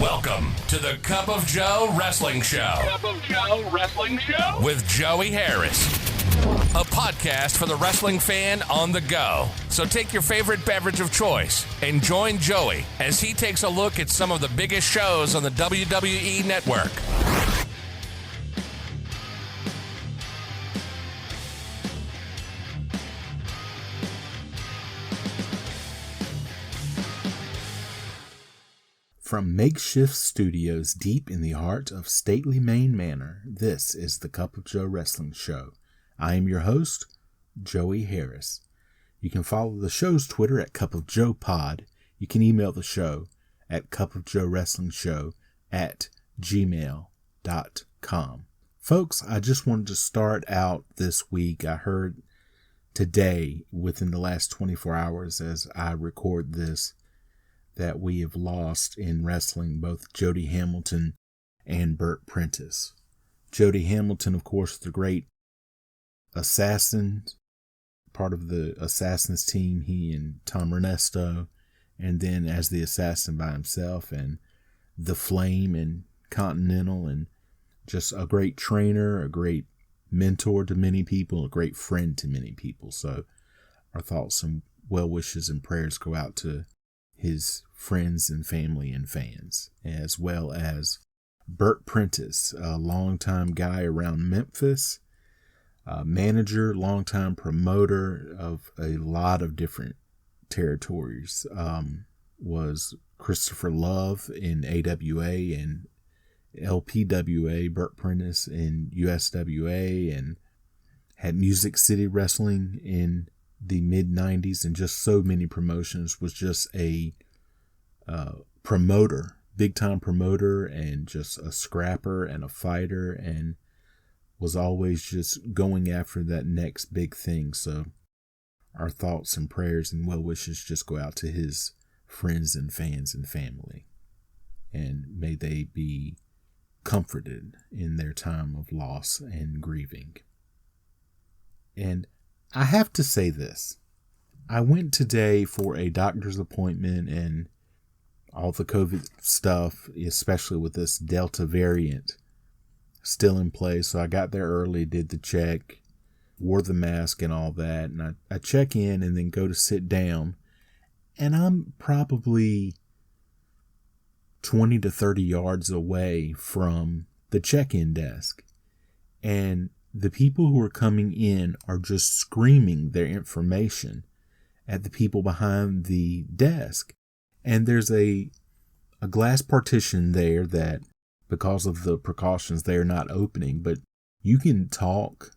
Welcome to the Cup of Joe Wrestling Show. Cup of Joe Wrestling Show? With Joey Harris. A podcast for the wrestling fan on the go. So take your favorite beverage of choice and join Joey as he takes a look at some of the biggest shows on the WWE Network. From makeshift studios deep in the heart of stately Maine Manor, this is the Cup of Joe Wrestling Show. I am your host, Joey Harris. You can follow the show's Twitter at Cup of Joe Pod. You can email the show at cupofjoewrestlingshow@gmail.com. Folks, I just wanted to start out this week. I heard today, within the last 24 hours as I record this, that we have lost in wrestling both Jody Hamilton and Burt Prentice. Jody Hamilton, of course, the great assassin, part of the Assassins team, he and Tom Ernesto, and then as the assassin by himself, and the Flame and Continental, and just a great trainer, a great mentor to many people, a great friend to many people. So our thoughts and well wishes and prayers go out to his friends and family and fans, as well as Burt Prentice, a longtime guy around Memphis, manager, longtime promoter of a lot of different territories, was Christopher Love in AWA and LPWA, Burt Prentice in USWA, and had Music City Wrestling in the mid-90s and just so many promotions, was just a promoter, big-time promoter, and just a scrapper and a fighter, and was always just going after that next big thing. So our thoughts and prayers and well wishes just go out to his friends and fans and family, and may they be comforted in their time of loss and grieving. And I have to say this. I went today for a doctor's appointment, and all the COVID stuff, especially with this Delta variant still in place. So I got there early, did the check, wore the mask and all that. And I check in and then go to sit down. And I'm probably 20 to 30 yards away from the check-in desk. And the people who are coming in are just screaming their information at the people behind the desk. And there's a glass partition there that, because of the precautions, they're not opening, but you can talk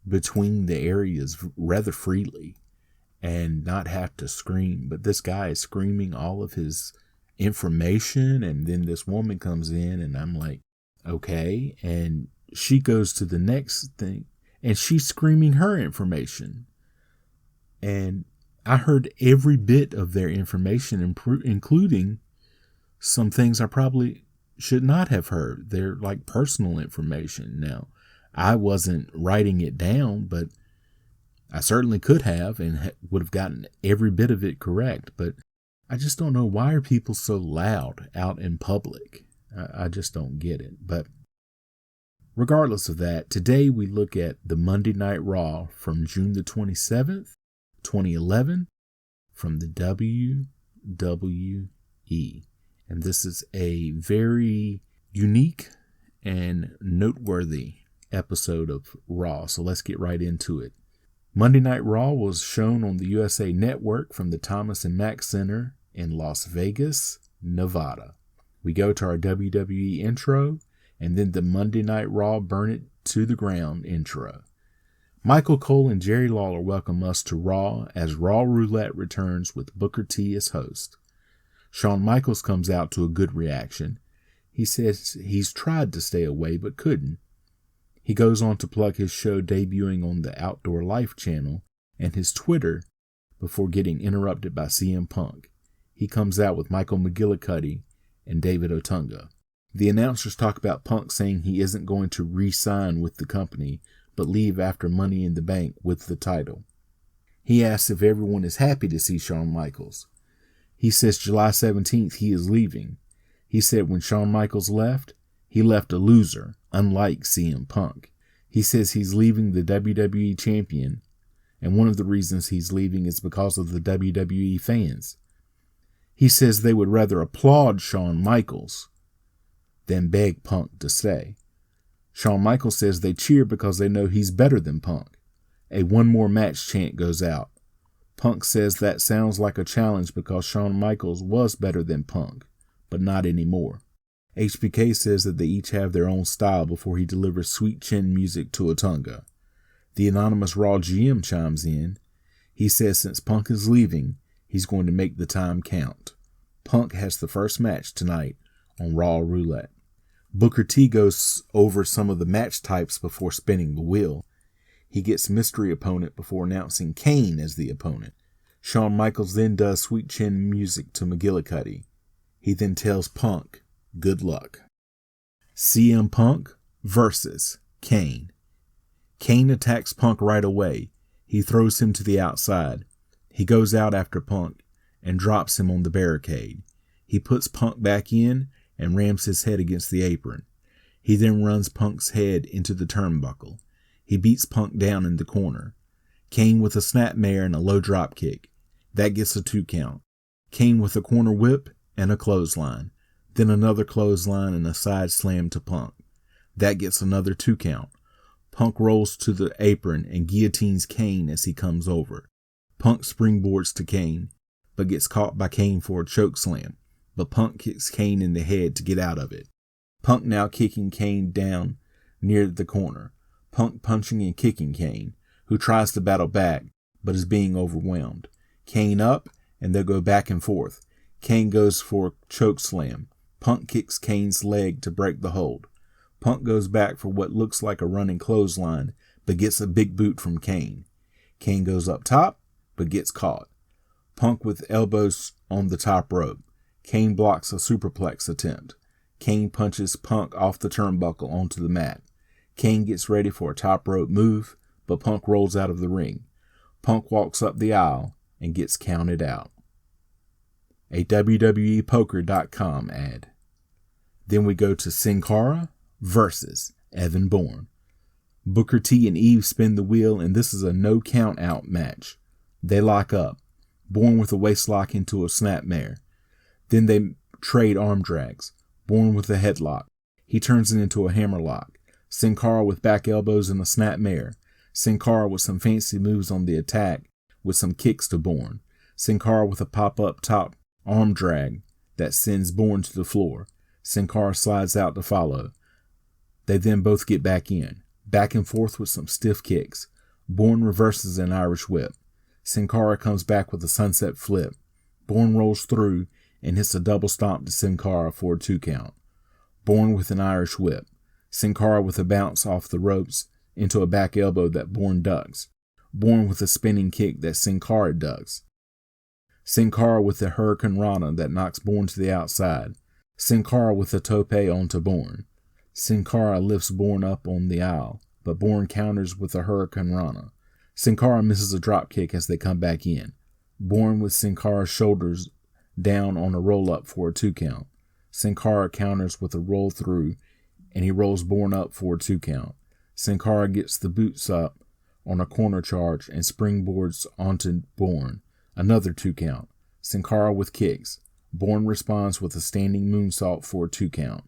between the areas rather freely and not have to scream. But this guy is screaming all of his information, and then this woman comes in, and I'm like, okay, and she goes to the next thing, and she's screaming her information. And I heard every bit of their information, including some things I probably should not have heard. They're like personal information. Now, I wasn't writing it down, but I certainly could have and would have gotten every bit of it correct. But I just don't know, why are people so loud out in public? I just don't get it. But regardless of that, today we look at the Monday Night Raw from June the 27th, 2011, from the WWE. And this is a very unique and noteworthy episode of Raw. So let's get right into it. Monday Night Raw was shown on the USA Network from the Thomas and Mack Center in Las Vegas, Nevada. We go to our WWE intro, and then the Monday Night Raw Burn It to the Ground intro. Michael Cole and Jerry Lawler welcome us to Raw as Raw Roulette returns with Booker T as host. Shawn Michaels comes out to a good reaction. He says he's tried to stay away but couldn't. He goes on to plug his show debuting on the Outdoor Life channel and his Twitter before getting interrupted by CM Punk. He comes out with Michael McGillicuddy and David Otunga. The announcers talk about Punk saying he isn't going to re-sign with the company, but leave after Money in the Bank with the title. He asks if everyone is happy to see Shawn Michaels. He says July 17th he is leaving. He He said when Shawn Michaels left, he left a loser, unlike CM Punk. He says he's leaving the WWE champion, and one of the reasons he's leaving is because of the WWE fans. He says they would rather applaud Shawn Michaels than beg Punk to stay. Shawn Michaels says they cheer because they know he's better than Punk. A one more match chant goes out. Punk says that sounds like a challenge because Shawn Michaels was better than Punk, but not anymore. HBK says that they each have their own style before he delivers sweet chin music to Otunga. The anonymous Raw GM chimes in. He says since Punk is leaving, he's going to make the time count. Punk has the first match tonight on Raw Roulette. Booker T goes over some of the match types before spinning the wheel. He gets mystery opponent before announcing Kane as the opponent. Shawn Michaels then does sweet chin music to McGillicuddy. He then tells Punk, good luck. CM Punk versus Kane. Kane attacks Punk right away. He throws him to the outside. He goes out after Punk and drops him on the barricade. He puts Punk back in and rams his head against the apron. He then runs Punk's head into the turnbuckle. He beats Punk down in the corner. Kane with a snapmare and a low drop kick. That gets a 2 count. Kane with a corner whip and a clothesline. Then another clothesline and a side slam to Punk. That gets another 2 count. Punk rolls to the apron and guillotines Kane as he comes over. Punk springboards to Kane, but gets caught by Kane for a choke slam. But Punk kicks Kane in the head to get out of it. Punk now kicking Kane down near the corner. Punk punching and kicking Kane, who tries to battle back, but is being overwhelmed. Kane up, and they go back and forth. Kane goes for a choke slam. Punk kicks Kane's leg to break the hold. Punk goes back for what looks like a running clothesline, but gets a big boot from Kane. Kane goes up top, but gets caught. Punk with elbows on the top rope. Kane blocks a superplex attempt. Kane punches Punk off the turnbuckle onto the mat. Kane gets ready for a top rope move, but Punk rolls out of the ring. Punk walks up the aisle and gets counted out. A WWEPoker.com ad. Then we go to Sin Cara versus Evan Bourne. Booker T and Eve spin the wheel, and this is a no count out match. They lock up. Bourne with a waistlock into a snapmare. Then they trade arm drags. Bourne with a headlock. He turns it into a hammerlock. Sin Cara with back elbows and a snapmare. Sin Cara with some fancy moves on the attack with some kicks to Bourne. Sin Cara with a pop-up top arm drag that sends Bourne to the floor. Sin Cara slides out to follow. They then both get back in. Back and forth with some stiff kicks. Bourne reverses an Irish whip. Sin Cara comes back with a sunset flip. Bourne rolls through and hits a double stomp to Sin Cara for a 2 count. Bourne with an Irish whip. Sin Cara with a bounce off the ropes into a back elbow that Bourne ducks. Bourne with a spinning kick that Sin Cara ducks. Sin Cara with a Hurricane Rana that knocks Bourne to the outside. Sin Cara with a tope onto Bourne. Sin Cara lifts Bourne up on the aisle, but Bourne counters with a Hurricane Rana. Sin Cara misses a drop kick as they come back in. Bourne with Sin Cara's shoulders down on a roll-up for a 2 count. Sin Cara counters with a roll-through, and he rolls Bourne up for a 2 count. Sin Cara gets the boots up on a corner charge and springboards onto Bourne. Another 2 count. Sin Cara with kicks. Bourne responds with a standing moonsault for a 2 count.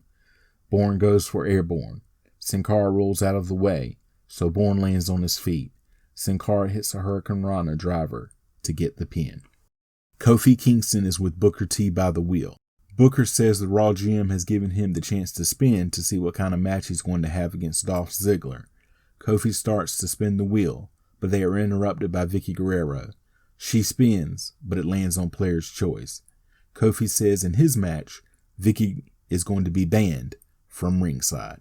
Bourne goes for airborne. Sin Cara rolls out of the way, so Bourne lands on his feet. Sin Cara hits a Hurricane Rana driver to get the pin. Kofi Kingston is with Booker T by the wheel. Booker says the Raw GM has given him the chance to spin to see what kind of match he's going to have against Dolph Ziggler. Kofi starts to spin the wheel, but they are interrupted by Vicky Guerrero. She spins, but it lands on player's choice. Kofi says in his match, Vicky is going to be banned from ringside.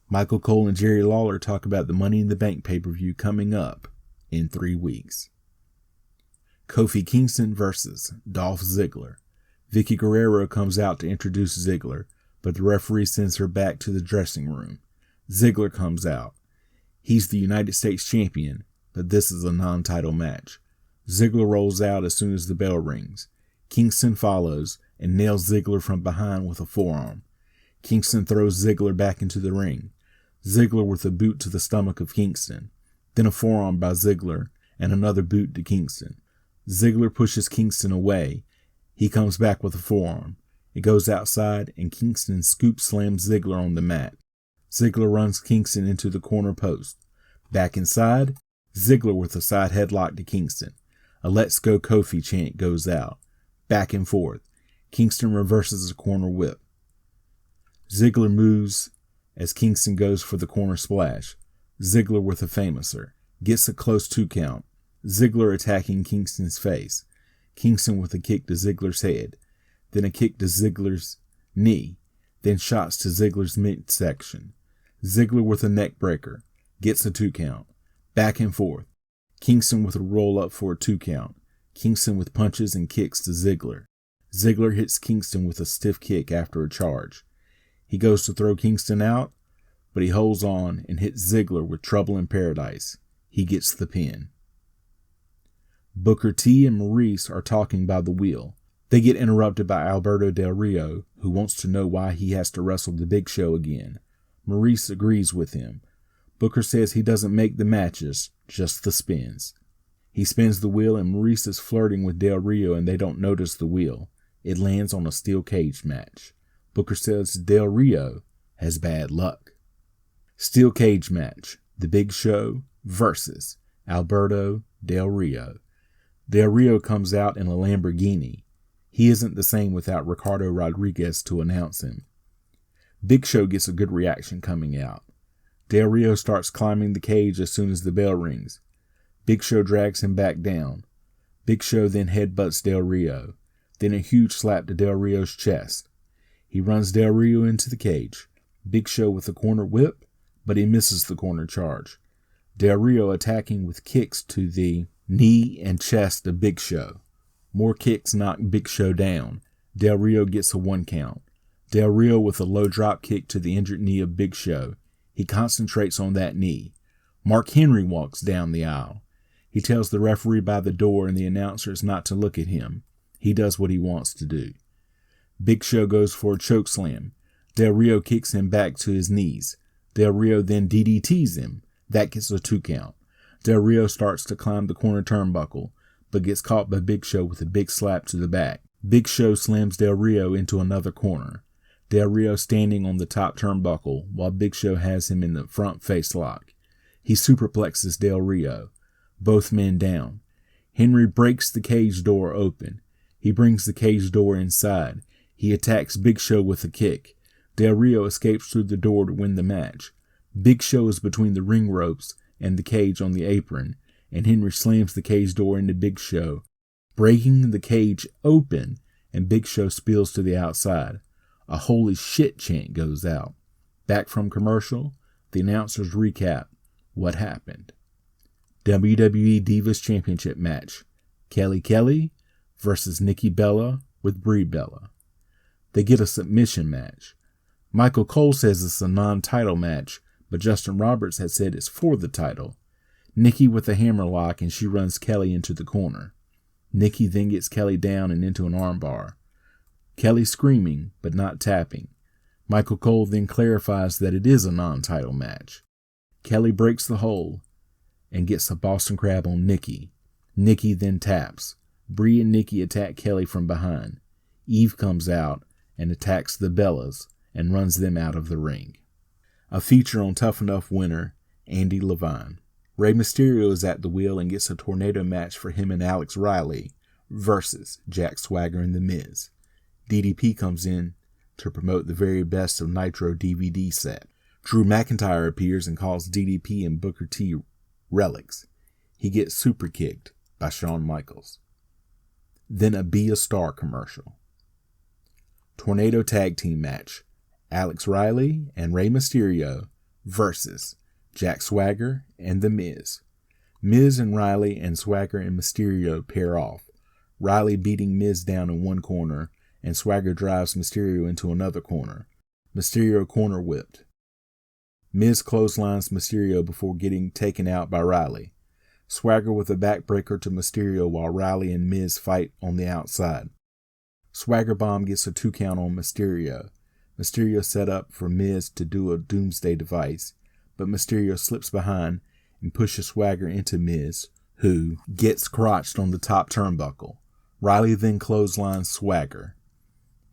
Michael Cole and Jerry Lawler talk about the Money in the Bank pay-per-view coming up in 3 weeks. Kofi Kingston versus Dolph Ziggler. Vicky Guerrero comes out to introduce Ziggler, but the referee sends her back to the dressing room. Ziggler comes out. He's the United States champion, but this is a non-title match. Ziggler rolls out as soon as the bell rings. Kingston follows, and nails Ziggler from behind with a forearm. Kingston throws Ziggler back into the ring. Ziggler with a boot to the stomach of Kingston, then a forearm by Ziggler and another boot to Kingston. Ziggler pushes Kingston away. He comes back with a forearm. It goes outside and Kingston scoop slams Ziggler on the mat. Ziggler runs Kingston into the corner post. Back inside, Ziggler with a side headlock to Kingston. A "Let's Go Kofi" chant goes out. Back and forth. Kingston reverses a corner whip. Ziggler moves as Kingston goes for the corner splash. Ziggler with a famouser. Gets a close 2 count. Ziggler attacking Kingston's face. Kingston with a kick to Ziggler's head. Then a kick to Ziggler's knee. Then shots to Ziggler's midsection. Ziggler with a neck breaker. Gets a 2 count. Back and forth. Kingston with a roll up for a 2 count. Kingston with punches and kicks to Ziggler. Ziggler hits Kingston with a stiff kick after a charge. He goes to throw Kingston out, but he holds on and hits Ziggler with Trouble in Paradise. He gets the pin. Booker T and Maurice are talking by the wheel. They get interrupted by Alberto Del Rio, who wants to know why he has to wrestle the Big Show again. Maurice agrees with him. Booker says he doesn't make the matches, just the spins. He spins the wheel and Maurice is flirting with Del Rio and they don't notice the wheel. It lands on a steel cage match. Booker says Del Rio has bad luck. Steel cage match. The Big Show versus Alberto Del Rio. Del Rio comes out in a Lamborghini. He isn't the same without Ricardo Rodriguez to announce him. Big Show gets a good reaction coming out. Del Rio starts climbing the cage as soon as the bell rings. Big Show drags him back down. Big Show then headbutts Del Rio. Then a huge slap to Del Rio's chest. He runs Del Rio into the cage. Big Show with a corner whip, but he misses the corner charge. Del Rio attacking with kicks to the knee and chest of Big Show. More kicks knock Big Show down. Del Rio gets a 1 count. Del Rio with a low drop kick to the injured knee of Big Show. He concentrates on that knee. Mark Henry walks down the aisle. He tells the referee by the door and the announcers not to look at him. He does what he wants to do. Big Show goes for a chokeslam. Del Rio kicks him back to his knees. Del Rio then DDTs him. That gets a 2 count. Del Rio starts to climb the corner turnbuckle, but gets caught by Big Show with a big slap to the back. Big Show slams Del Rio into another corner. Del Rio standing on the top turnbuckle while Big Show has him in the front face lock. He superplexes Del Rio. Both men down. Henry breaks the cage door open. He brings the cage door inside. He attacks Big Show with a kick. Del Rio escapes through the door to win the match. Big Show is between the ring ropes and the cage on the apron, and Henry slams the cage door into Big Show, breaking the cage open, and Big Show spills to the outside. A holy shit chant goes out. Back from commercial, the announcers recap what happened. WWE Divas Championship match. Kelly Kelly versus Nikki Bella with Brie Bella. They get a submission match. Michael Cole says it's a non-title match, but Justin Roberts had said it's for the title. Nikki with a hammerlock and she runs Kelly into the corner. Nikki then gets Kelly down and into an armbar. Kelly screaming, but not tapping. Michael Cole then clarifies that it is a non-title match. Kelly breaks the hold and gets a Boston Crab on Nikki. Nikki then taps. Brie and Nikki attack Kelly from behind. Eve comes out and attacks the Bellas and runs them out of the ring. A feature on Tough Enough winner Andy Levine. Rey Mysterio is at the wheel and gets a tornado match for him and Alex Riley versus Jack Swagger and The Miz. DDP comes in to promote the very best of Nitro DVD set. Drew McIntyre appears and calls DDP and Booker T relics. He gets super kicked by Shawn Michaels. Then a Be a Star commercial. Tornado tag team match. Alex Riley and Rey Mysterio versus Jack Swagger and The Miz. Miz and Riley and Swagger and Mysterio pair off. Riley beating Miz down in one corner and Swagger drives Mysterio into another corner. Mysterio corner whipped. Miz clotheslines Mysterio before getting taken out by Riley. Swagger with a backbreaker to Mysterio while Riley and Miz fight on the outside. Swagger Bomb gets a 2 count on Mysterio. Mysterio set up for Miz to do a Doomsday device, but Mysterio slips behind and pushes Swagger into Miz, who gets crotched on the top turnbuckle. Riley then clotheslines Swagger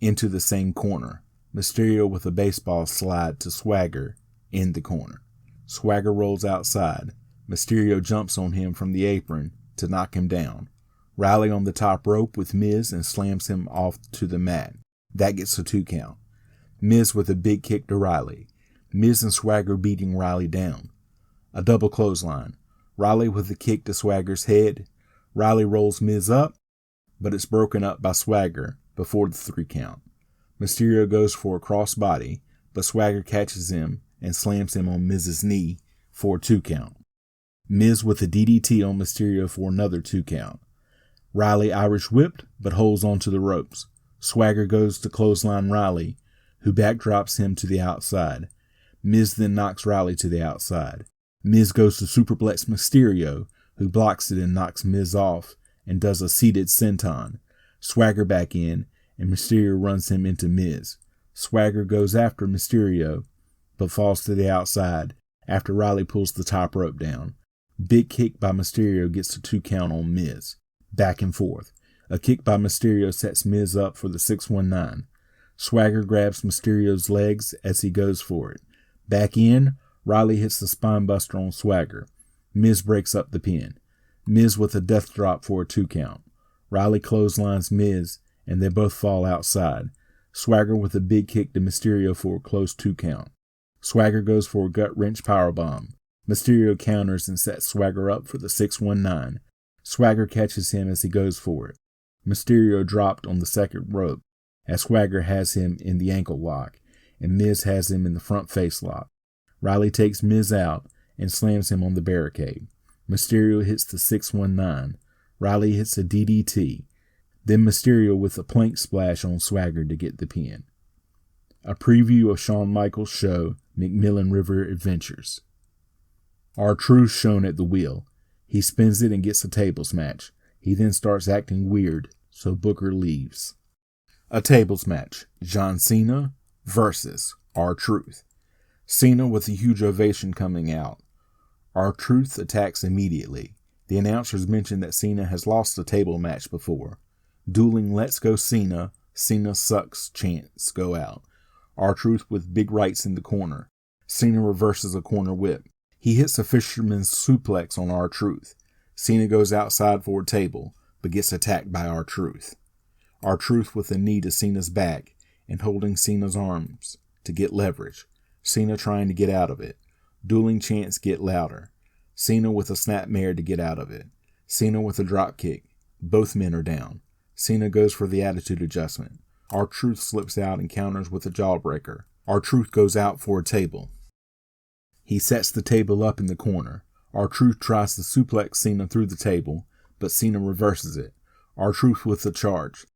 into the same corner. Mysterio with a baseball slide to Swagger in the corner. Swagger rolls outside. Mysterio jumps on him from the apron to knock him down. Riley on the top rope with Miz and slams him off to the mat. That gets a 2 count. Miz with a big kick to Riley. Miz and Swagger beating Riley down. A double clothesline. Riley with a kick to Swagger's head. Riley rolls Miz up, but it's broken up by Swagger before the 3 count. Mysterio goes for a crossbody, but Swagger catches him and slams him on Miz's knee for a 2 count. Miz with a DDT on Mysterio for another 2 count. Riley Irish whipped, but holds onto the ropes. Swagger goes to clothesline Riley, who backdrops him to the outside. Miz then knocks Riley to the outside. Miz goes to superplex Mysterio, who blocks it and knocks Miz off and does a seated senton. Swagger back in, and Mysterio runs him into Miz. Swagger goes after Mysterio, but falls to the outside after Riley pulls the top rope down. Big kick by Mysterio gets a 2 count on Miz. Back and forth. A kick by Mysterio sets Miz up for the 619. Swagger grabs Mysterio's legs as he goes for it. Back in, Riley hits the spine buster on Swagger. Miz breaks up the pin. Miz with a death drop for a 2 count. Riley clotheslines Miz, and they both fall outside. Swagger with a big kick to Mysterio for a close 2 count. Swagger goes for a gut wrench powerbomb. Mysterio counters and sets Swagger up for the 619. Swagger catches him as he goes for it. Mysterio dropped on the second rope as Swagger has him in the ankle lock, and Miz has him in the front face lock. Riley takes Miz out and slams him on the barricade. Mysterio hits the 619. Riley hits a DDT. Then Mysterio with a plank splash on Swagger to get the pin. A preview of Shawn Michaels' show, McMillan River Adventures. R-Truth shown at the wheel. He spins it and gets a tables match. He then starts acting weird, so Booker leaves. A tables match. John Cena versus R-Truth. Cena with a huge ovation coming out. R-Truth attacks immediately. The announcers mention that Cena has lost a table match before. Dueling Let's Go Cena, Cena sucks chants go out. R-Truth with big rights in the corner. Cena reverses a corner whip. He hits a fisherman's suplex on R-Truth. Cena goes outside for a table, but gets attacked by R-Truth. R-Truth with a knee to Cena's back and holding Cena's arms to get leverage. Cena trying to get out of it. Dueling chants get louder. Cena with a snapmare to get out of it. Cena with a drop kick. Both men are down. Cena goes for the attitude adjustment. R-Truth slips out and counters with a jawbreaker. R-Truth goes out for a table. He sets the table up in the corner. R-Truth tries to suplex Cena through the table, but Cena reverses it. R-Truth with a charge.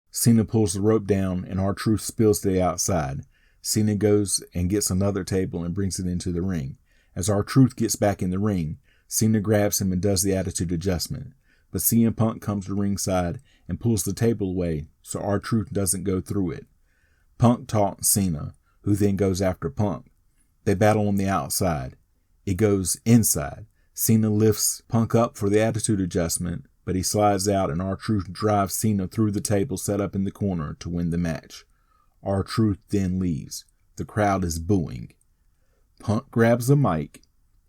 Cena pulls the rope down and R-Truth spills to the outside. Cena goes and gets another table and brings it into the ring. As R-Truth gets back in the ring, Cena grabs him and does the attitude adjustment. But CM Punk comes to ringside and pulls the table away so R-Truth doesn't go through it. Punk taunts Cena, who then goes after Punk. They battle on the outside. It goes inside. Cena lifts Punk up for the attitude adjustment, but he slides out and R-Truth drives Cena through the table set up in the corner to win the match. R-Truth then leaves. The crowd is booing. Punk grabs the mic.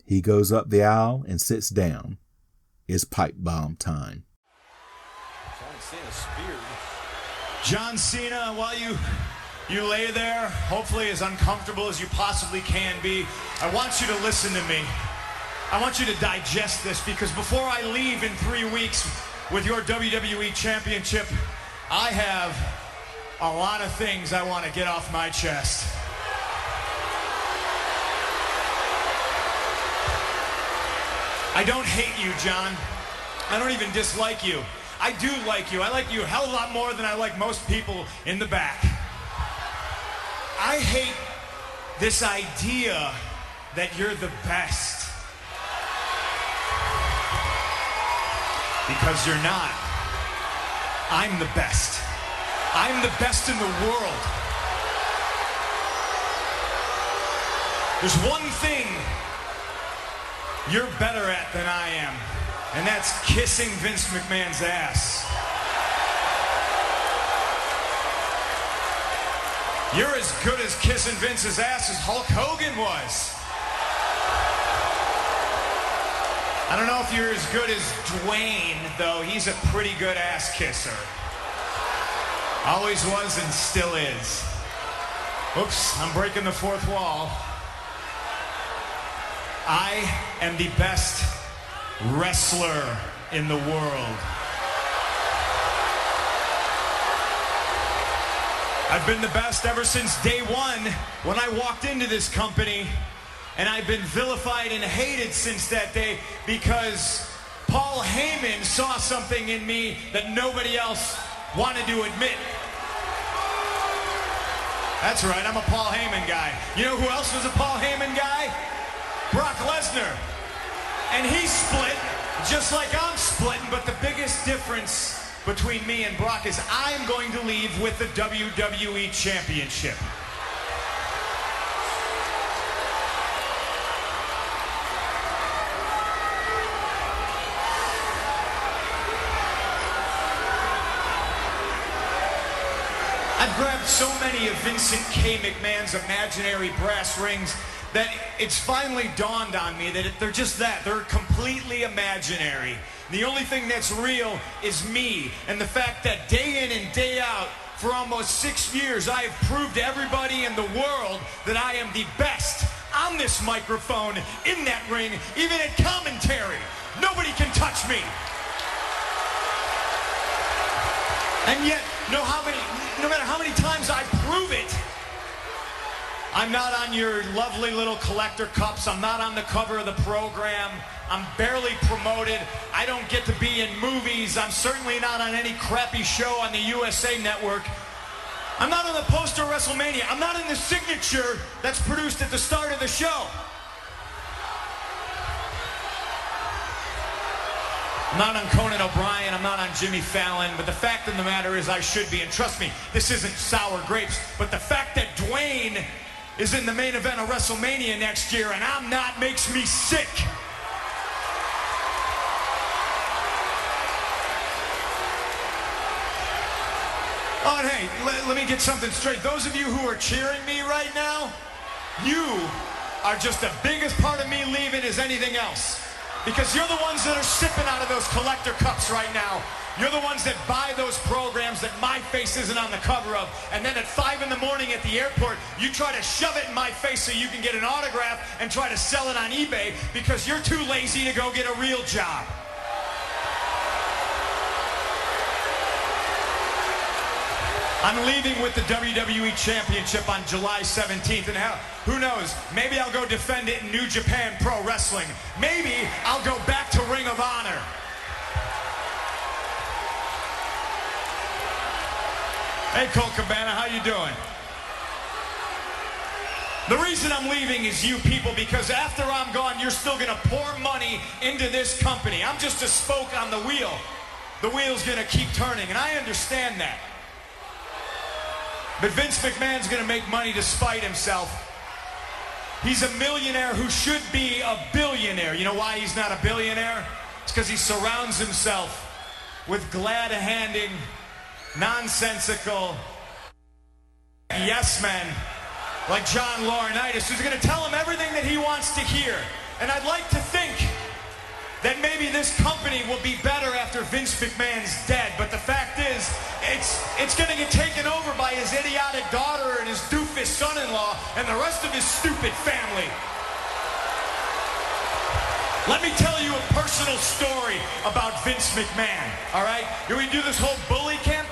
He goes up the aisle and sits down. It's Pipebomb time. John Cena, while you lay there, hopefully as uncomfortable as you possibly can be, I want you to listen to me. I want you to digest this, because before I leave in 3 weeks with your WWE Championship, I have a lot of things I want to get off my chest. I don't hate you, John. I don't even dislike you. I do like you. I like you a hell of a lot more than I like most people in the back. I hate this idea that you're the best. Because you're not. I'm the best. I'm the best in the world. There's one thing you're better at than I am, and that's kissing Vince McMahon's ass. You're as good as kissing Vince's ass as Hulk Hogan was. I don't know if you're as good as Dwayne, though. He's a pretty good ass kisser. Always was and still is. Oops, I'm breaking the fourth wall. I am the best wrestler in the world. I've been the best ever since day one when I walked into this company, and I've been vilified and hated since that day because Paul Heyman saw something in me that nobody else wanted to admit. That's right, I'm a Paul Heyman guy. You know who else was a Paul Heyman guy? Brock Lesnar. And he's split, just like I'm splitting, but the biggest difference between me and Brock is I'm going to leave with the WWE Championship. I've grabbed so many of Vincent K. McMahon's imaginary brass rings that it's finally dawned on me that they're just that. They're completely imaginary. The only thing that's real is me, and the fact that day in and day out for almost 6 years I have proved to everybody in the world that I am the best on this microphone, in that ring, even at commentary. Nobody can touch me. And yet, no matter how many times I prove it, I'm not on your lovely little collector cups. I'm not on the cover of the program. I'm barely promoted. I don't get to be in movies. I'm certainly not on any crappy show on the USA Network. I'm not on the poster of WrestleMania. I'm not in the signature that's produced at the start of the show. I'm not on Conan O'Brien, I'm not on Jimmy Fallon, but the fact of the matter is I should be, and trust me, this isn't sour grapes, but the fact that Dwayne is in the main event of WrestleMania next year and I'm not makes me sick. Oh, and hey, let me get something straight. Those of you who are cheering me right now, you are just the biggest part of me leaving as anything else. Because you're the ones that are sipping out of those collector cups right now. You're the ones that buy those programs that my face isn't on the cover of. And then at 5 in the morning at the airport, you try to shove it in my face so you can get an autograph and try to sell it on eBay because you're too lazy to go get a real job. I'm leaving with the WWE Championship on July 17th, and hell, who knows, maybe I'll go defend it in New Japan Pro Wrestling. Maybe I'll go back to Ring of Honor. Hey, Colt Cabana, how you doing? The reason I'm leaving is you people, because after I'm gone, you're still gonna pour money into this company. I'm just a spoke on the wheel. The wheel's gonna keep turning, and I understand that. But Vince McMahon's gonna make money to spite himself. He's a millionaire who should be a billionaire. You know why he's not a billionaire? It's because he surrounds himself with glad-handing, nonsensical yes men like John Laurinaitis, who's gonna tell him everything that he wants to hear. And I'd like to think that maybe this company will be better after Vince McMahon's dead, but the fact is, it's gonna get taken over by his idiotic daughter and his doofus son-in-law and the rest of his stupid family. Let me tell you a personal story about Vince McMahon, all right? Here we do this whole bully camp.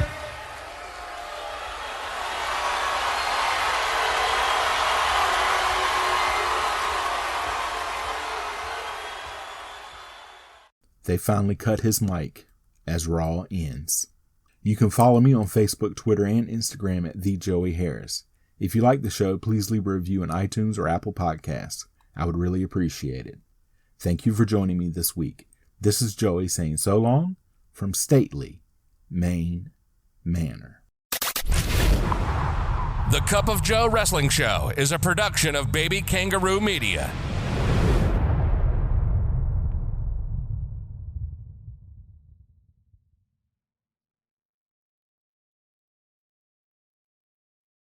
They finally cut his mic as Raw ends. You can follow me on Facebook, Twitter, and Instagram at TheJoeyHarris. If you like the show, please leave a review on iTunes or Apple Podcasts. I would really appreciate it. Thank you for joining me this week. This is Joey saying so long from stately Maine Manor. The Cup of Joe Wrestling Show is a production of Baby Kangaroo Media.